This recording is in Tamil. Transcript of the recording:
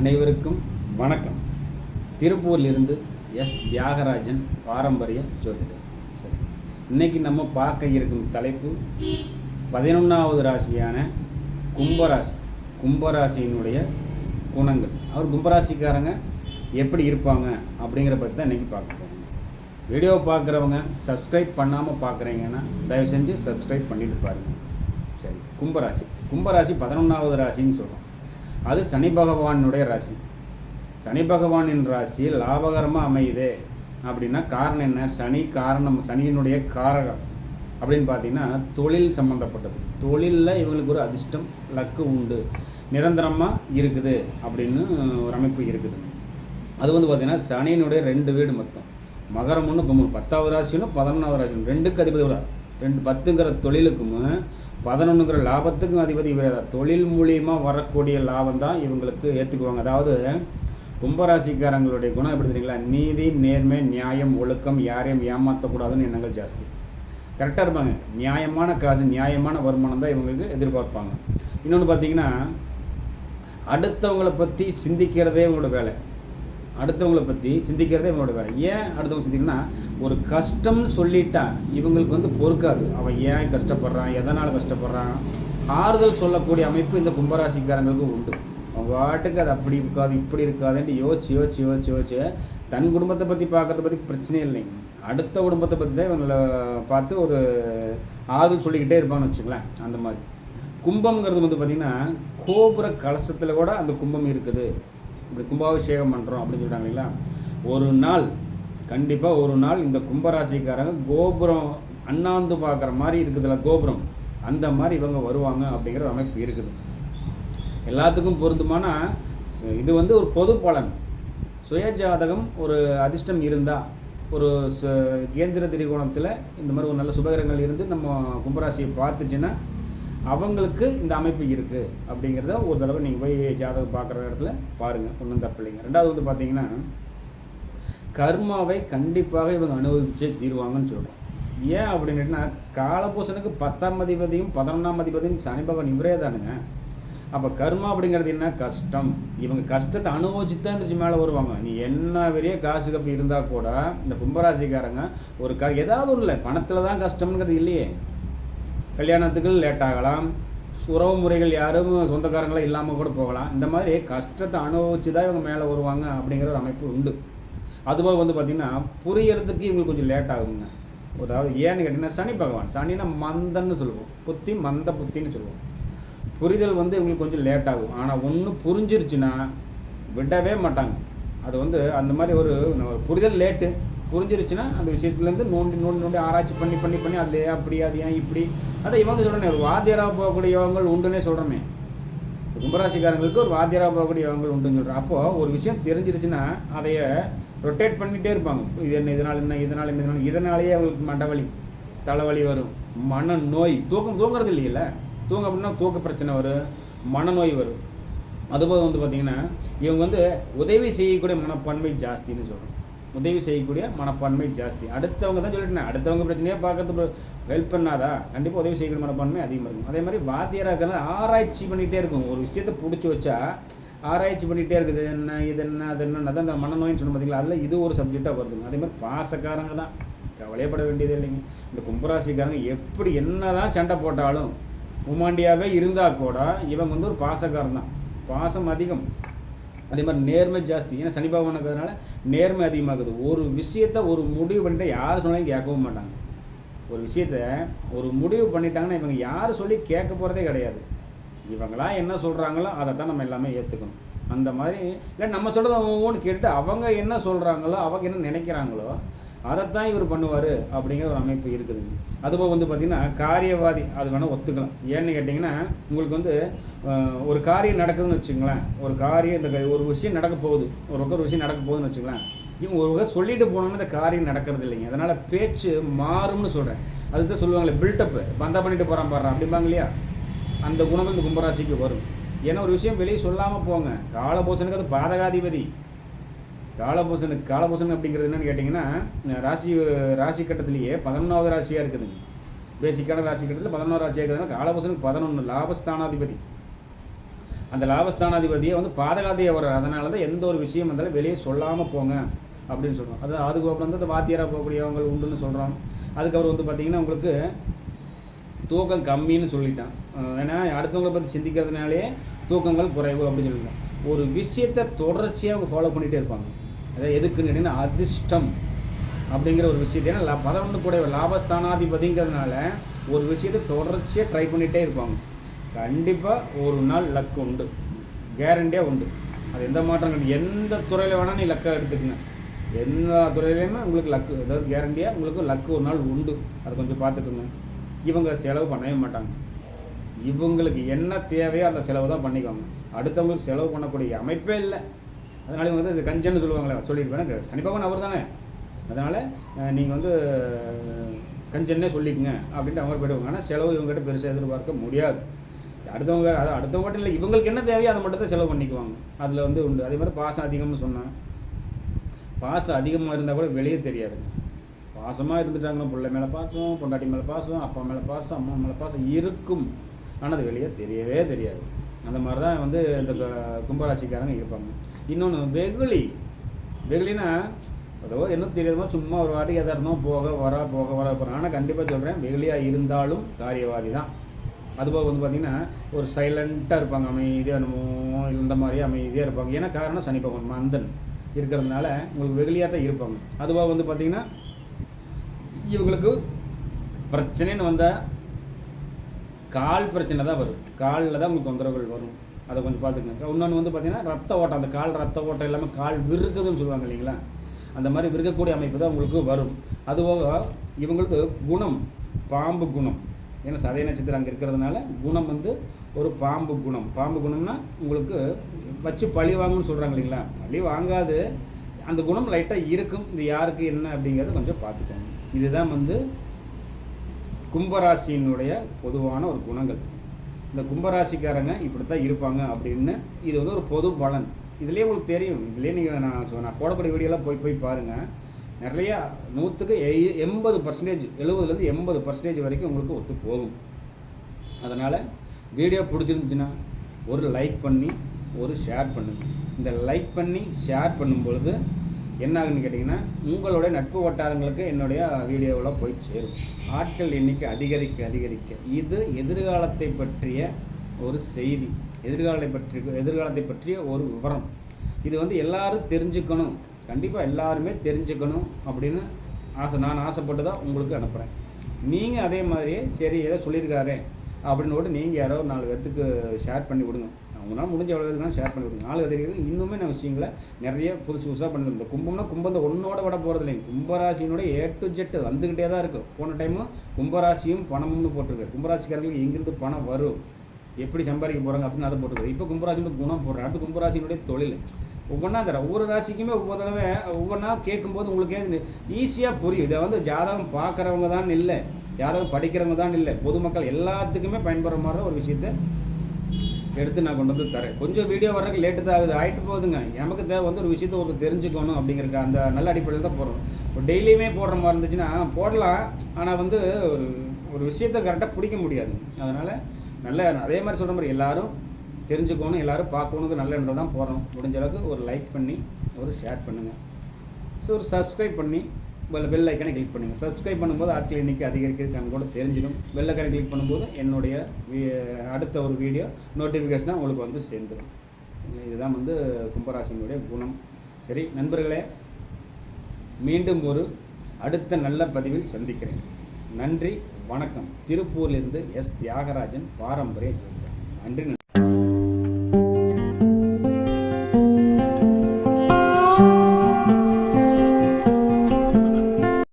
அனைவருக்கும் வணக்கம். திருப்பூரிலிருந்து எஸ் தியாகராஜன், பாரம்பரிய ஜோதிடர். சரி, இன்னைக்கு நம்ம பார்க்க இருக்கும் தலைப்பு 11வது ராசியான கும்பராசி. கும்பராசியினுடைய குணங்கள், அவர் கும்பராசிக்காரங்க எப்படி இருப்பாங்க அப்படிங்கிற பற்றி தான் இன்றைக்கி பார்க்க போகிறோம். வீடியோ பார்க்குறவங்க சப்ஸ்கிரைப் பண்ணாமல் பார்க்குறீங்கன்னா தயவு செஞ்சு சப்ஸ்கிரைப் பண்ணிட்டு பாருங்கள். சரி, கும்பராசி 11வது ராசின்னு சொல்கிறோம். அது சனி பகவானுடைய ராசி. சனி பகவானின் ராசி லாபகரமாக அமையுது அப்படின்னா காரணம் என்ன? சனியினுடைய காரகம் அப்படின்னு பார்த்தீங்கன்னா தொழில் சம்மந்தப்பட்டது. தொழிலில் இவங்களுக்கு ஒரு அதிர்ஷ்டம், லக்கு உண்டு, நிரந்தரமாக இருக்குது அப்படின்னு ஒரு அமைப்பு இருக்குது. அது பார்த்திங்கன்னா சனியினுடைய 2 வீடு மொத்தம், மகரம் 1 கும்பம், 10வது ராசியும் 11வது ராசியும் 2க்கு அதிபதி விட 10ங்கிற தொழிலுக்கும் 11ங்கிற லாபத்துக்கும் அதிபதி விட தொழில் மூலியமாக வரக்கூடிய லாபம் தான் இவங்களுக்கு ஏற்றுக்குவாங்க. அதாவது கும்பராசிக்காரங்களுடைய குணம் எப்படி தெரியுங்களா? நீதி, நேர்மை, நியாயம், ஒழுக்கம், யாரையும் ஏமாற்றக்கூடாதுன்னு எண்ணங்கள் ஜாஸ்தி. கரெக்டாக இருப்பாங்க. நியாயமான காசு, நியாயமான வருமானம் தான் இவங்களுக்கு எதிர்பார்ப்பாங்க. இன்னொன்று பார்த்தீங்கன்னா, அடுத்தவங்களை பற்றி சிந்திக்கிறதே இவங்களோட வேலை. அடுத்தவங்களை பற்றி சிந்திக்கிறதே இவங்களோட வேலை. ஏன் அடுத்தவங்க சிந்திக்கணும்னா, ஒரு கஷ்டம்னு சொல்லிட்டா இவங்களுக்கு பொறுக்காது. அவன் ஏன் கஷ்டப்படுறான், எதனால் கஷ்டப்படுறான், ஆறுதல் சொல்லக்கூடிய அமைப்பு இந்த கும்பராசிக்காரங்களுக்கு உண்டு. அவங்க வாட்டுக்கு அது அப்படி இருக்காது, இப்படி இருக்காதுன்ட்டு யோசிச்சு தன் குடும்பத்தை பற்றி பார்க்கறத பற்றி பிரச்சனையே இல்லைங்க. அடுத்த குடும்பத்தை பற்றி தான் இவங்களை பார்த்து ஒரு ஆறுதல் சொல்லிக்கிட்டே இருப்பாங்கன்னு வச்சுங்களேன். அந்த மாதிரி கும்பம்ங்கிறது பார்த்திங்கன்னா, கோபுர கலசத்தில் கூட அந்த கும்பம் இருக்குது. இப்படி கும்பாபிஷேகம் பண்ணுறோம் அப்படின்னு சொல்கிறாங்க இல்லைங்களா? ஒரு நாள் கண்டிப்பாக ஒரு நாள் இந்த கும்பராசிக்காரங்க கோபுரம் அண்ணாந்து பார்க்குற மாதிரி இருக்குதுல்ல கோபுரம், அந்த மாதிரி இவங்க வருவாங்க அப்படிங்கிற அமைப்பு இருக்குது. எல்லாத்துக்கும் பொருந்துமானா இது ஒரு பொது பலன். சுயஜாதகம் ஒரு அதிர்ஷ்டம் இருந்தால், ஒரு கேந்திர திரிகோணத்தில் இந்த மாதிரி ஒரு நல்ல சுபகிரகங்கள் இருந்து நம்ம கும்பராசியை பார்த்துச்சுன்னா அவங்களுக்கு இந்த அமைப்பு இருக்குது அப்படிங்கிறத ஒரு தடவை நீங்கள் போய் ஜாதகம் பார்க்குற இடத்துல பாருங்கள், ஒன்றும் தப்பு இல்லைங்க. ரெண்டாவது பார்த்தீங்கன்னா, கர்மாவை கண்டிப்பாக இவங்க அனுபவிச்சே தீருவாங்கன்னு சொல்கிறோம். ஏன் அப்படின்னா, காலபூசனுக்கு 10ஆம் அதிபதியும் 11ஆம் அதிபதியும் சனி பகவான் இவரே தானுங்க. அப்போ கர்மா அப்படிங்கிறது என்ன? கஷ்டம். இவங்க கஷ்டத்தை அனுபவிச்சு தான் இருந்துச்சு மேலே வருவாங்க. நீ என்ன பெரிய காசு கப்பி இருந்தால் கூட இந்த கும்பராசிக்காரங்க ஒரு ஏதாவது ஒன்று இல்லை, பணத்தில் தான் கஷ்டம்ங்கிறது இல்லையே. கல்யாணத்துக்கு லேட் ஆகலாம், உறவு முறைகள் யாரும் சொந்தக்காரங்களாம் இல்லாமல் கூட போகலாம். இந்த மாதிரி கஷ்டத்தை அனுபவிச்சு தான் இவங்க மேலே வருவாங்க அப்படிங்கிற ஒரு அமைப்பு உண்டு. அதுபோல் பார்த்திங்கன்னா, புரியறதுக்கு இவங்களுக்கு கொஞ்சம் லேட் ஆகுங்க. அதாவது ஏன்னு கேட்டிங்கன்னா, சனி பகவான், சனினா மந்தன்னு சொல்லுவோம், புத்தி மந்த புத்தின்னு சொல்லுவோம். புரிதல் இவங்களுக்கு கொஞ்சம் லேட் ஆகும். ஆனால் ஒன்று புரிஞ்சிருச்சுன்னா விடவே மாட்டாங்க. அது அந்த மாதிரி ஒரு புரிதல் லேட்டு, புரிஞ்சிருச்சுன்னா அந்த விஷயத்துலேருந்து நோண்டி ஆராய்ச்சி பண்ணி அது அப்படி, அது ஏன் இப்படி, அதை இவங்க சொல்கிறேன். ஒரு வாத்தியாராக போகக்கூடிய யோகங்கள் உண்டுன்னே சொல்கிறோமே. கும்பராசிக்காரங்களுக்கு ஒரு வாத்தியாராக போகக்கூடிய யோகங்கள் உண்டுன்னு சொல்கிறேன். அப்போது ஒரு விஷயம் தெரிஞ்சிருச்சுன்னா அதைய ரொட்டேட் பண்ணிகிட்டே இருப்பாங்க. இது என்ன, இதனால் என்ன, இதனாலேயே அவங்களுக்கு மண்டவலி, தலைவலி வரும், மனநோய், தூங்குறது இல்லையில, தூங்க அப்படின்னா தூக்க பிரச்சனை வரும், மனநோய் வரும். அதுபோல் பார்த்திங்கன்னா, இவங்க உதவி செய்யக்கூடிய மனப்பான்மை ஜாஸ்தின்னு சொல்கிறோம். உதவி செய்யக்கூடிய மனப்பான்மை ஜாஸ்தி. அடுத்தவங்க தான் சொல்லிட்டேன், அடுத்தவங்க பிரச்சனையாக பார்க்கறது ஹெல்ப் பண்ணாதா, கண்டிப்பாக உதவி செய்யக்கூடிய மனப்பான்மை அதிகமாக இருக்கும். அதே மாதிரி வாத்தியாராக ஆராய்ச்சி பண்ணிகிட்டே இருக்கும். ஒரு விஷயத்தை பிடிச்சி வச்சா ஆராய்ச்சி பண்ணிகிட்டே இருக்குது, என்ன இது என்ன அது என்ன, அதான் இந்த மனநோயின்னு சொன்ன பார்த்தீங்களா, அதில் இது ஒரு சப்ஜெக்டாக வருதுங்க. அதே மாதிரி பாசக்காரங்க தான், கவலையப்பட வேண்டியதே இல்லைங்க. இந்த கும்பராசிக்காரங்க எப்படி என்ன தான் சண்டை போட்டாலும், உமாண்டியாகவே இருந்தால் கூட இவங்க ஒரு பாசக்காரன் தான், பாசம் அதிகம். அதே மாதிரி நேர்மை ஜாஸ்தி. ஏன்னா சனி பகவான் இருக்கிறதுனால நேர்மை அதிகமாகுது. ஒரு விஷயத்த ஒரு முடிவு பண்ணிட்டு யார் சொன்னாலும் கேட்கவும் மாட்டாங்க. ஒரு விஷயத்த ஒரு முடிவு பண்ணிட்டாங்கன்னா இவங்க யார் சொல்லி கேட்க போகிறதே கிடையாது. இவங்களா என்ன சொல்கிறாங்களோ அதை தான் நம்ம எல்லாமே ஏற்றுக்கணும். அந்த மாதிரி இல்லை, நம்ம சொல்கிறத ஒவ்வொன்று கேட்டு அவங்க என்ன சொல்கிறாங்களோ, அவங்க என்ன நினைக்கிறாங்களோ அதைத்தான் இவர் பண்ணுவார் அப்படிங்கிற ஒரு அமைப்பு இருக்குதுங்க. அதுபோல் பார்த்திங்கன்னா, காரியவாதி, அது வேணால் ஒத்துக்கலாம். ஏன்னு கேட்டிங்கன்னா, உங்களுக்கு ஒரு காரியம் நடக்குதுன்னு வச்சுங்களேன். ஒரு காரியம், இந்த ஒரு விஷயம் நடக்க போகுது, ஒரு விஷயம் நடக்க போகுதுன்னு வச்சுங்களேன். இவங்க ஒரு வகை சொல்லிட்டு போனோம்னா இந்த காரியம் நடக்கிறது இல்லைங்க. அதனால் பேச்சு மாறும்னு சொல்கிறேன். அதுதான் சொல்லுவாங்களே பில்டப்பு, பந்தா பண்ணிட்டு போகிறான் பாடுறான் அப்படிம்பாங்க இல்லையா? அந்த குணங்கள் இந்த கும்பராசிக்கு வரும். ஏன்னா ஒரு விஷயம் வெளியே சொல்லாமல் போங்க. காலபூசனுக்கு அது பாதகாதிபதி. காலபூசன் அப்படிங்கிறது என்னன்னு கேட்டிங்கன்னா, ராசி கட்டத்திலேயே 11வது ராசியாக இருக்குதுங்க. பேசிக்கான ராசி கட்டத்தில் 11வது ராசியாக இருக்கிறதுனால காலபூசனுக்கு 11 லாபஸ்தானாதிபதி. அந்த லாபஸ்தானாதிபதியை வந்து பாதகாதியை வர்றார். அதனால தான் எந்த ஒரு விஷயம் வந்தாலும் வெளியே சொல்லாமல் போங்க அப்படின்னு சொல்கிறோம். அதுக்கு அப்புறம் வந்து அந்த வாத்தியாராக போகக்கூடியவங்க உண்டுன்னு சொல்கிறோம். அதுக்கு அவர் வந்து பார்த்திங்கன்னா உங்களுக்கு தூக்கம் கம்மின்னு சொல்லிட்டான். ஏன்னா அடுத்தவங்களை பற்றி சிந்திக்கிறதுனாலே தூக்கங்கள் குறைவு அப்படின்னு சொல்லிட்டான். ஒரு விஷயத்தை தொடர்ச்சியாக அவங்க ஃபாலோ பண்ணிகிட்டே இருப்பாங்க. அதாவது எதுக்குன்னு கேட்டிங்கன்னா அதிர்ஷ்டம் அப்படிங்கிற ஒரு விஷயத்தை, ஏன்னா 11 கூட லாபஸ்தானாதிபதிங்கிறதுனால ஒரு விஷயத்தை தொடர்ச்சியாக ட்ரை பண்ணிகிட்டே இருப்பாங்க. கண்டிப்பாக ஒரு நாள் லக்கு உண்டு, கேரண்டியாக உண்டு. அது எந்த மாற்றம் கிடையாது. எந்த துறையில் வேணால் நீ லக்காக எடுத்துக்கங்க, எல்லா துறையிலையுமே உங்களுக்கு லக்கு, அதாவது கேரண்டியாக உங்களுக்கு லக்கு ஒரு நாள் உண்டு. அதை கொஞ்சம் பார்த்துக்குங்க. இவங்க செலவு பண்ணவே மாட்டாங்க. இவங்களுக்கு என்ன தேவையோ அந்த செலவு தான் பண்ணிக்குவாங்க. அடுத்தவங்களுக்கு செலவு பண்ணக்கூடிய அமைப்பே இல்லை. அதனால இவங்க வந்து கஞ்சன்னு சொல்லுவாங்களே, சொல்லியிருப்பேன். சனி பகவான் அவர் தானே, அதனால் நீங்கள் வந்து கஞ்சன்னே சொல்லிக்கங்க அப்படின்ட்டு அவங்க போய்டுவாங்க. ஆனால் செலவு இவங்ககிட்ட பெருசாக எதிர்பார்க்க முடியாது. அடுத்தவங்ககிட்ட இல்லை, இவங்களுக்கு என்ன தேவையோ அதை மட்டும் தான் செலவு பண்ணிக்குவாங்க. அதில் வந்து உண்டு. அதே மாதிரி பாசம் அதிகம்னு சொன்னேன். பாசம் அதிகமாக இருந்தால் கூட வெளியே தெரியாதுங்க. பாசமாக இருந்துட்டாங்கன்னா பிள்ளை மேலே பாசம், பொண்டாட்டி மேலே பாசம், அப்பா மேலே பாசம், அம்மா மேலே பாசம் இருக்கும். ஆனால் அது வெளியே தெரியவே தெரியாது. அந்த மாதிரி தான் வந்து இந்த கும்பராசிக்காரங்க இருப்பாங்க. இன்னொன்று வெகுளினா அதோ என்ன தெரியாதமோ சும்மா ஒரு வாட்டி எதாக இருந்தோம் போக வர போகிறாங்க. ஆனால் கண்டிப்பாக சொல்கிறேன், வெகுளியாக இருந்தாலும் காரியவாதி தான். அதுபோக வந்து பார்த்திங்கன்னா ஒரு சைலண்ட்டாக இருப்பாங்க, அமைதியாக என்னமோ இந்த மாதிரியே அமைதியாக இருப்பாங்க. ஏன்னா காரணம் சனி பகவான் மந்தன் இருக்கிறதுனால உங்களுக்கு வெகுளியாக தான் இருப்பாங்க. அதுபோக வந்து பார்த்திங்கன்னா இவங்களுக்கு பிரச்சனைன்னு வந்தால் கால் பிரச்சனை தான் வரும். காலில் தான் உங்களுக்கு தொந்தரவுகள் வரும். அதை கொஞ்சம் பார்த்துக்கங்க. இன்னொன்று வந்து பார்த்திங்கன்னா ரத்த ஓட்டம், அந்த கால் ரத்த ஓட்டம் எல்லாமே கால் விருக்குதுன்னு சொல்லுவாங்க இல்லைங்களா, அந்த மாதிரி விருக்கக்கூடிய அமைப்பு தான் உங்களுக்கு வரும். அதுபோக இவங்களுக்கு குணம் பாம்பு குணம். ஏன்னா சதய நட்சத்திரம் அங்கே இருக்கிறதுனால குணம் வந்து ஒரு பாம்பு குணம். பாம்பு குணம்னா உங்களுக்கு வச்சு பழி வாங்கணும்னு சொல்கிறாங்க இல்லைங்களா, பழி வாங்காது, அந்த குணம் லைட்டாக இருக்கும். இது யாருக்கு என்ன அப்படிங்கிறத கொஞ்சம் பார்த்துக்கோங்க. இதுதான் வந்து கும்பராசியினுடைய பொதுவான ஒரு குணங்கள். இந்த கும்பராசிக்காரங்க இப்படி தான் இருப்பாங்க அப்படின்னு இது வந்து ஒரு பொது பலன். இதுலேயே உங்களுக்கு தெரியும். இதுலேயே நீங்கள் நான் போடக்கூடிய வீடியோலாம் போய் பாருங்கள். நிறையா 100க்கு 80%, 70%லேருந்து 80% வரைக்கும் உங்களுக்கு ஒத்து போகும். அதனால் வீடியோ பிடிச்சிருந்துச்சுன்னா ஒரு லைக் பண்ணி ஒரு ஷேர் பண்ணுங்கள். இந்த லைக் பண்ணி ஷேர் பண்ணும்பொழுது என்ன ஆகுன்னு கேட்டிங்கன்னா உங்களுடைய நட்பு வட்டாரங்களுக்கு என்னுடைய வீடியோவில் போய் சேரும். ஆட்கள் எண்ணிக்கை அதிகரிக்க இது எதிர்காலத்தை பற்றிய ஒரு செய்தி, எதிர்காலத்தை பற்றிய ஒரு விவரம். இது வந்து எல்லாரும் தெரிஞ்சுக்கணும், கண்டிப்பாக எல்லாருமே தெரிஞ்சுக்கணும் அப்படின்னு நான் ஆசைப்பட்டு தான் உங்களுக்கு அனுப்புகிறேன். நீங்கள் அதே மாதிரியே சரி ஏதோ சொல்லியிருக்காரு அப்படின்னு கூட நீங்கள் யாரோ 4 பேர்த்துக்கு ஷேர் பண்ணி விடுங்க. அவங்களால முடிஞ்ச எவ்வளோ இருக்குன்னா ஷேர் பண்ணி விடுங்க. 4 தெரியுது. இன்னுமே நான் விஷயங்களை நிறைய புதுசாக பண்ணுறது. இந்த கும்பம்னா கும்பத்தை ஒன்றோட விட போகிறது இல்லைங்க. கும்பராசியினுடைய A to Z வந்துக்கிட்டே தான் இருக்கும். போன டைமும் கும்பராசியும் பணம்னு போட்டிருக்கு. கும்பராசிக்காரங்களுக்கு எங்கிருந்து பணம் வரும், எப்படி சம்பாதிக்க போகிறாங்க அப்படின்னு அதை போட்டுருக்குது. இப்போ கும்பராசியோட குணம் போடுறேன். அடுத்து கும்பராசியினுடைய தொழில் ஒவ்வொன்றா தரேன். ஒவ்வொரு ராசிக்குமே ஒவ்வொரு தடவை ஒவ்வொன்றா கேட்கும்போது உங்களுக்கே ஈஸியாக புரியும். இதை வந்து ஜாதகம் பார்க்குறவங்க தான் இல்லை, ஜாதகம் படிக்கிறவங்க தான் இல்லை, பொதுமக்கள் எல்லாத்துக்குமே பயன்படுற மாதிரி ஒரு விஷயத்தை எடுத்து நான் கொண்டு வந்து தரேன். கொஞ்சம் வீடியோ வர்றதுக்கு லேட்டு தான் ஆகுது, ஆகிட்டு போகுதுங்க. நமக்கு தேவை வந்து ஒரு விஷயத்தை ஒரு தெரிஞ்சுக்கணும் அப்படிங்கிறக்க அந்த நல்ல அடிப்படையில் தான் போடுறோம். இப்போ டெய்லியுமே போடுற மாதிரி இருந்துச்சுன்னா போடலாம், ஆனால் வந்து ஒரு விஷயத்தை கரெக்டாக பிடிக்க முடியாது. அதனால் நல்ல அதே மாதிரி சொல்கிற மாதிரி எல்லோரும் தெரிஞ்சுக்கணும், எல்லோரும் பார்க்கணுங்க நல்ல இடத்துல தான் போடுறோம். முடிஞ்ச அளவுக்கு ஒரு லைக் பண்ணி ஒரு ஷேர் பண்ணுங்கள். ஸோ ஒரு சப்ஸ்கிரைப் பண்ணி பெல் ஐக்கனை கிளிக் பண்ணுங்கள். சப்ஸ்கிரைப் பண்ணும்போது ஆட்கள் எண்ணிக்கை அதிகரிக்கிறதுக்கு கூட தெரிஞ்சிடும். பெல் ஐக்கனை கிளிக் பண்ணும்போது என்னுடைய அடுத்த ஒரு வீடியோ நோட்டிஃபிகேஷனாக உங்களுக்கு வந்து சேர்ந்துடும். இதுதான் வந்து கும்பராசியினுடைய குணம். சரி நண்பர்களே, மீண்டும் ஒரு அடுத்த நல்ல பதிவில் சந்திக்கிறேன். நன்றி, வணக்கம். திருப்பூரிலிருந்து எஸ். தியாகராஜன், பாரம்பரிய ஜோதிடர். நன்றி.